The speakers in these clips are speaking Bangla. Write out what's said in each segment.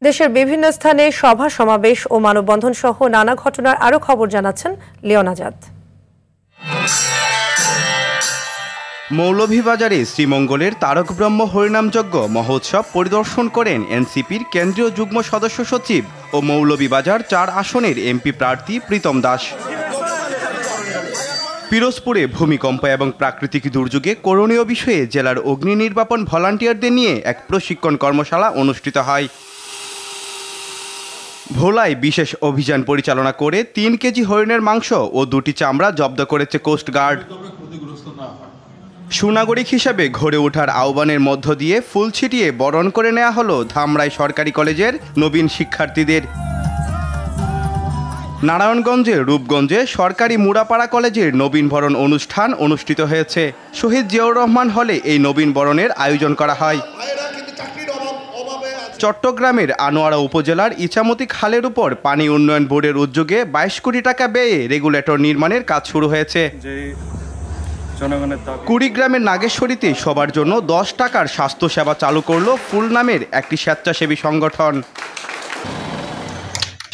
দেশের বিভিন্ন স্থানে সভা সমাবেশ ও মানববন্ধন সহ নানা ঘটনার আরো খবর জানাচ্ছেন লিওন আজাদ। মৌলভীবাজারে শ্রীমঙ্গলের তারক ব্রহ্ম হরিনামযজ্ঞ মহোৎসব পরিদর্শন করেন এনসিপির কেন্দ্রীয় যুগ্ম সদস্য সচিব ও মৌলভীবাজার ৪ আসনের এমপি প্রার্থী প্রীতম দাস। পিরোজপুরে ভূমিকম্প এবং প্রাকৃতিক দুর্যোগে করণীয় বিষয়ে জেলার অগ্নি নির্বাপন ভলান্টিয়ারদের নিয়ে এক প্রশিক্ষণ কর্মশালা অনুষ্ঠিত হয়। ভোলায় বিশেষ অভিযান পরিচালনা করে ৩ কেজি হরিণের মাংস ও ২টি চামড়া জব্দ করেছে কোস্টগার্ড। সুনাগরিক হিসেবে গড়ে ওঠার আহ্বানের মধ্য দিয়ে ফুল ছিটিয়ে বরণ করে নেওয়া হলো ধামরাই সরকারি কলেজের নবীন শিক্ষার্থীদের। নারায়ণগঞ্জের রূপগঞ্জে সরকারি মুড়াপাড়া কলেজের নবীন বরণ অনুষ্ঠান অনুষ্ঠিত হয়েছে। শহীদ জিয়াউর রহমান হলে এই নবীন বরণের আয়োজন করা হয়। চট্টগ্রামের আনোয়ারা উপজেলার ইছামতি খালের উপর পানি উন্নয়ন বোর্ডের উদ্যোগে ২২ কোটি টাকা ব্যয়ে রেগুলেটর নির্মাণের কাজ শুরু হয়েছে। কুড়িগ্রামের নাগেশ্বরীতে সবার জন্য ১০ টাকার স্বাস্থ্যসেবা চালু করল ফুল নামের একটি স্বেচ্ছাসেবী সংগঠন।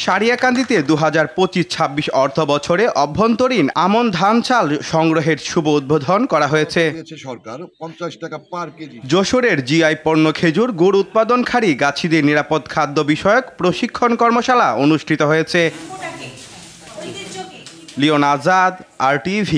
সারিয়াকান্দিতে ২০২৫-২৬ অর্থ বছরে অভ্যন্তরীণ আমন ধান চাল সংগ্রহের শুভ উদ্বোধন করা হয়েছে। যশোরের জিআই পণ্য খেজুর গুড় উৎপাদনকারী গাছিদের নিরাপদ খাদ্য বিষয়ক প্রশিক্ষণ কর্মশালা অনুষ্ঠিত হয়েছে। Leon Azad, RTV।